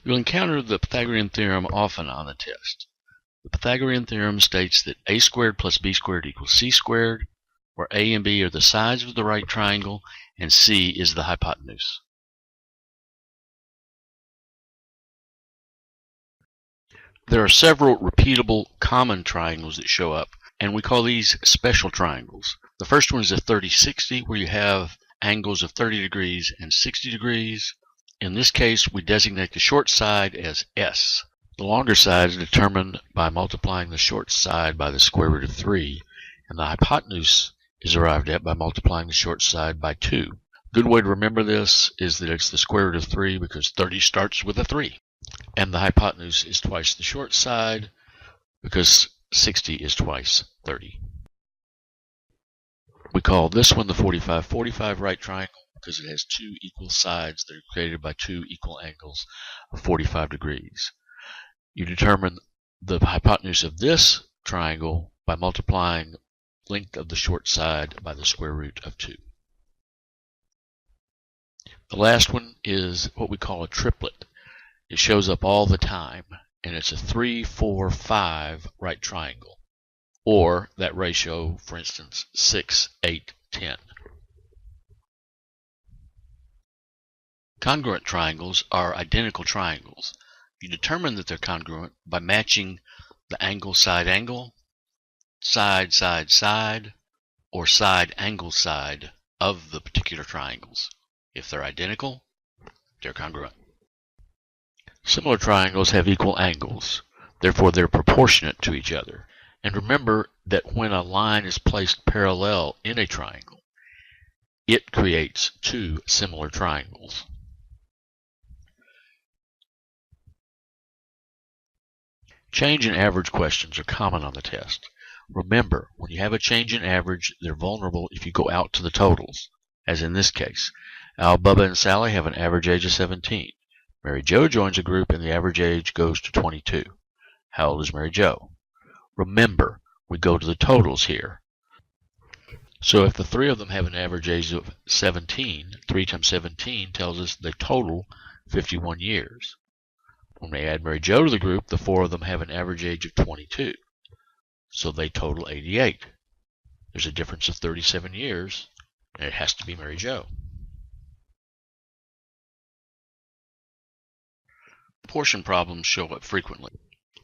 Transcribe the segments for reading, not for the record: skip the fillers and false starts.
You'll encounter the Pythagorean theorem often on the test. The Pythagorean theorem states that a squared plus b squared equals c squared, where a and b are the sides of the right triangle and c is the hypotenuse. There are several repeatable common triangles that show up, and we call these special triangles. The first one is a 30-60, where you have angles of 30 degrees and 60 degrees. In this case, we designate the short side as S. The longer side is determined by multiplying the short side by the square root of 3, and the hypotenuse is arrived at by multiplying the short side by 2. A good way to remember this is that it's the square root of 3 because 30 starts with a 3. And the hypotenuse is twice the short side because 60 is twice 30. We call this one the 45-45 right triangle because it has two equal sides that are created by two equal angles of 45 degrees. You determine the hypotenuse of this triangle by multiplying length of the short side by the square root of 2. The last one is what we call a triplet. It shows up all the time, and it's a 3-4-5 right triangle, or that ratio, for instance, 6-8-10. Congruent triangles are identical triangles. You determine that they're congruent by matching the angle side angle, side side side, or side angle side of the particular triangles. If they're identical, they're congruent. Similar triangles have equal angles, therefore they're proportionate to each other. And remember that when a line is placed parallel in a triangle, it creates two similar triangles. Change and average questions are common on the test. Remember, when you have a change in average, they're vulnerable if you go out to the totals, as in this case. Al, Bubba, and Sally have an average age of 17. Mary Jo joins a group and the average age goes to 22. How old is Mary Jo? Remember, we go to the totals here. So if the three of them have an average age of 17, 3 times 17 tells us they total 51 years. When we add Mary Jo to the group, the four of them have an average age of 22. So they total 88. There's a difference of 37 years, and it has to be Mary Jo. Portion problems show up frequently.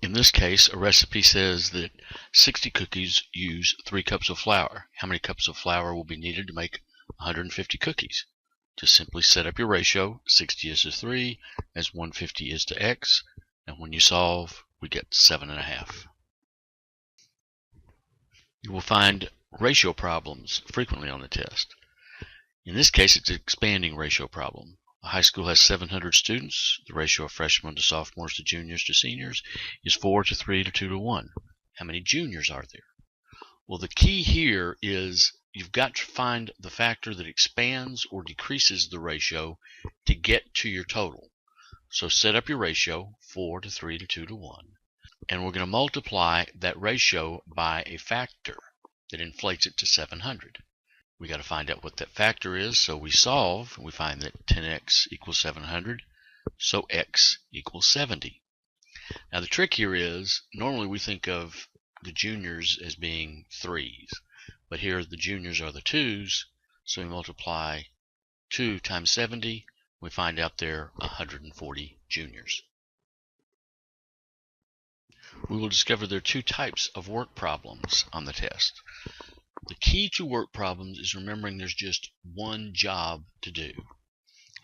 In this case, a recipe says that 60 cookies use 3 cups of flour. How many cups of flour will be needed to make 150 cookies? Just simply set up your ratio. 60 is to 3, as 150 is to x, and when you solve, we get 7.5. You will find ratio problems frequently on the test. In this case, it's an expanding ratio problem. A high school has 700 students. The ratio of freshmen to sophomores to juniors to seniors is 4 to 3 to 2 to 1. How many juniors are there? Well, the key here is you've got to find the factor that expands or decreases the ratio to get to your total. So set up your ratio, 4 to 3 to 2 to 1, and we're going to multiply that ratio by a factor that inflates it to 700. We got to find out what that factor is, so we solve, and we find that 10x equals 700, so x equals 70. Now the trick here is, normally we think of the juniors as being 3s, but here the juniors are the 2s, so we multiply 2 times 70, we find out there are 140 juniors. We will discover there are two types of work problems on the test. The key to work problems is remembering there's just one job to do.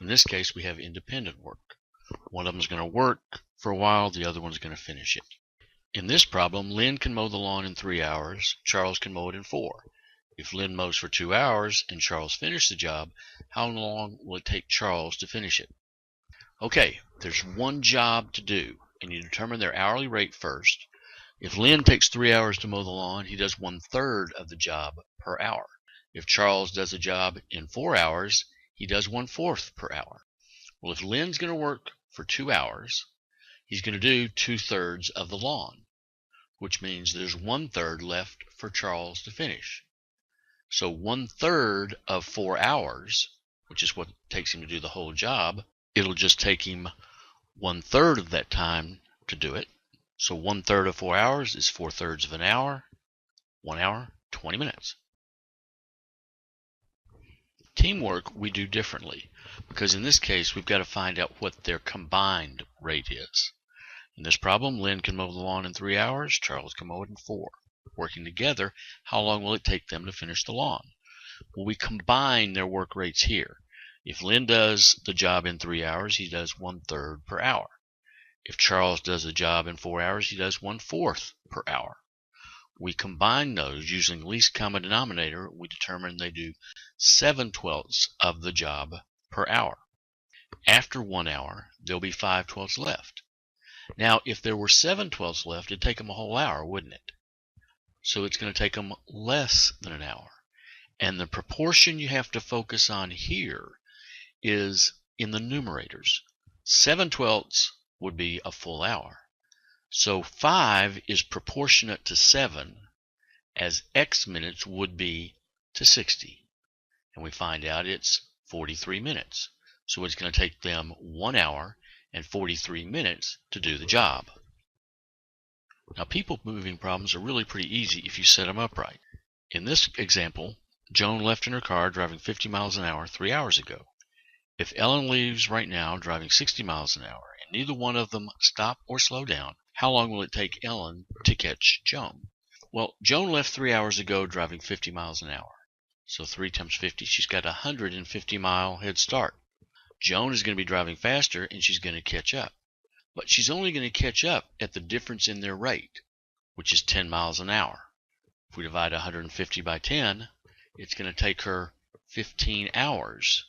In this case, we have independent work. One of them is going to work for a while, the other one's going to finish it. In this problem, Lynn can mow the lawn in 3 hours, Charles can mow it in 4. If Lynn mows for 2 hours and Charles finishes the job, how long will it take Charles to finish it? Okay, there's one job to do, and you determine their hourly rate first. If Lynn takes 3 hours to mow the lawn, he does 1/3 of the job per hour. If Charles does a job in 4 hours, he does 1/4 per hour. Well, if Lynn's going to work for 2 hours, he's going to do 2/3 of the lawn, which means there's 1/3 left for Charles to finish. So 1/3 of 4 hours, which is what it takes him to do the whole job, it'll just take him 1/3 of that time to do it. So 1/3 of 4 hours is 4/3 of an hour. 1 hour, 20 minutes. Teamwork we do differently, because in this case we've got to find out what their combined rate is. In this problem, Lynn can mow the lawn in 3 hours, Charles can mow it in 4. Working together, how long will it take them to finish the lawn? Well, we combine their work rates here. If Lynn does the job in 3 hours, he does 1/3 per hour. If Charles does the job in 4 hours, he does 1/4 per hour. We combine those using least common denominator. We determine they do 7/12 of the job per hour. After 1 hour, there'll be 5/12 left. Now, if there were 7/12 left, it'd take them a whole hour, wouldn't it? So it's going to take them less than an hour. And the proportion you have to focus on here is in the numerators. 7/12 would be a full hour. So 5 is proportionate to 7 as X minutes would be to 60. And we find out it's 43 minutes. So it's going to take them 1 hour and 43 minutes to do the job. Now, people moving problems are really pretty easy if you set them up right. In this example, Joan left in her car driving 50 miles an hour 3 hours ago. If Ellen leaves right now driving 60 miles an hour and neither one of them stop or slow down, how long will it take Ellen to catch Joan? Well, Joan left 3 hours ago driving 50 miles an hour. So 3 times 50, she's got a 150-mile head start. Joan is going to be driving faster and she's going to catch up. But she's only going to catch up at the difference in their rate, which is 10 miles an hour. If we divide 150 by 10, it's going to take her 15 hours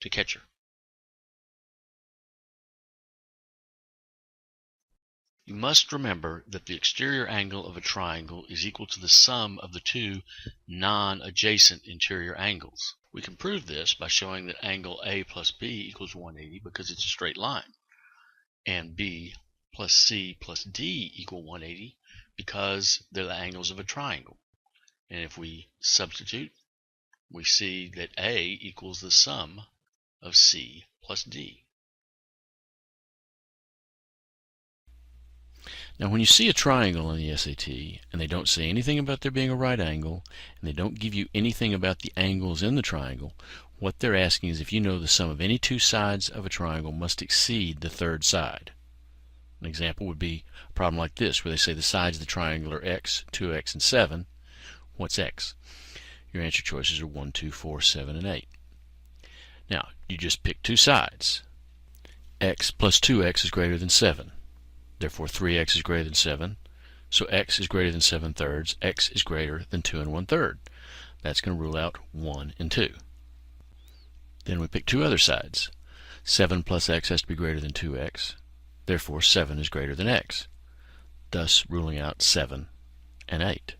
to catch her. You must remember that the exterior angle of a triangle is equal to the sum of the two non-adjacent interior angles. We can prove this by showing that angle A plus B equals 180 because it's a straight line, and B plus C plus D equal 180 because they're the angles of a triangle. And if we substitute, we see that A equals the sum of C plus D. Now, when you see a triangle on the SAT and they don't say anything about there being a right angle and they don't give you anything about the angles in the triangle, what they're asking is if you know the sum of any two sides of a triangle must exceed the third side. An example would be a problem like this, where they say the sides of the triangle are x, 2x, and 7. What's x? Your answer choices are 1, 2, 4, 7, and 8. Now, you just pick two sides. X plus 2x is greater than 7. Therefore, 3x is greater than 7. So x is greater than 7/3. X is greater than 2 1/3. That's going to rule out 1 and 2. Then we pick two other sides. 7 plus x has to be greater than 2x. Therefore, 7 is greater than x. Thus, ruling out 7 and 8,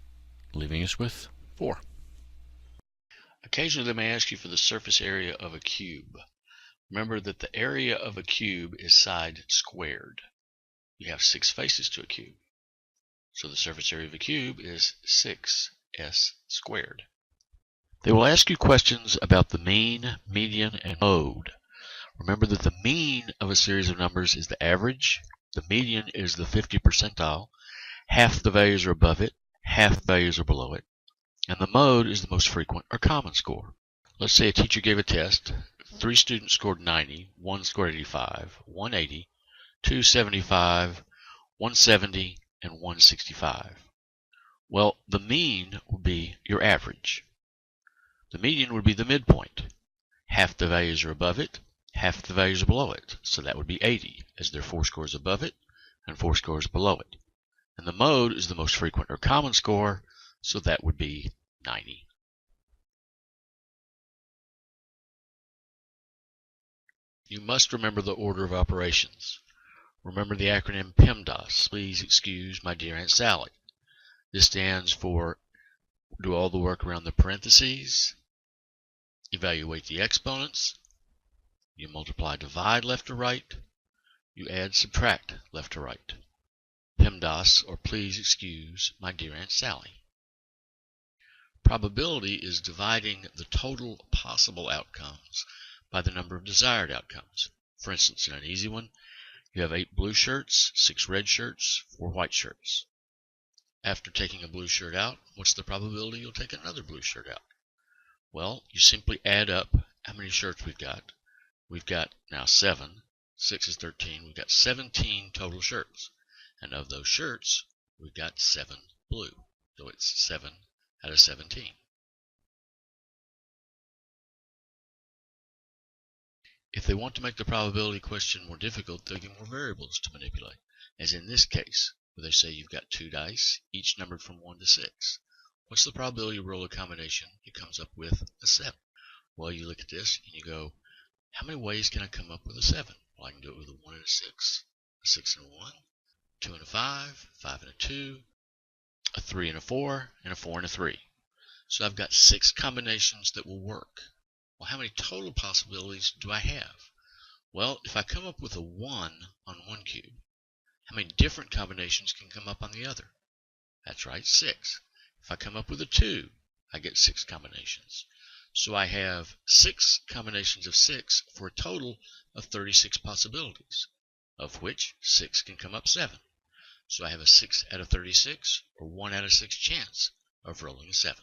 leaving us with 4. Occasionally, they may ask you for the surface area of a cube. Remember that the area of a cube is side squared. You have 6 faces to a cube. So the surface area of a cube is 6s squared. They will ask you questions about the mean, median, and mode. Remember that the mean of a series of numbers is the average, the median is the 50th percentile, half the values are above it, half the values are below it, and the mode is the most frequent or common score. Let's say a teacher gave a test. 3 students scored 90, 1 scored 85, 180, 275, 170, and 165. Well, the mean would be your average. The median would be the midpoint. Half the values are above it, half the values are below it. So that would be 80, as there are 4 scores above it and 4 scores below it. And the mode is the most frequent or common score, so that would be 90. You must remember the order of operations. Remember the acronym PEMDAS. Please excuse my dear Aunt Sally. This stands for do all the work around the parentheses, evaluate the exponents, you multiply, divide left to right, you add, subtract left to right. PEMDAS, or please excuse my dear Aunt Sally. Probability is dividing the total possible outcomes by the number of desired outcomes. For instance, in an easy one, You have 8 blue shirts, 6 red shirts, 4 white shirts. After taking a blue shirt out, what's the probability you'll take another blue shirt out? Well, you simply add up how many shirts we've got. We've got now 7. 6 is 13. We've got 17 total shirts. And of those shirts, we've got 7 blue. So it's 7 out of 17. If they want to make the probability question more difficult, they'll give more variables to manipulate, as in this case, where they say you've got 2 dice, each numbered from 1 to 6. What's the probability you roll a combination that comes up with a 7? Well, you look at this and you go, how many ways can I come up with a 7? Well, I can do it with a 1 and a 6, a 6 and a 1, 2 and a 5, 5 and a 2, a 3 and a 4, and a 4 and a 3. So I've got 6 combinations that will work. Well, how many total possibilities do I have? Well, if I come up with a 1 on one cube, how many different combinations can come up on the other? That's right, 6. If I come up with a 2, I get 6 combinations. So I have 6 combinations of 6 for a total of 36 possibilities, of which 6 can come up 7. So I have a 6 out of 36, or 1 out of 6 chance of rolling a 7.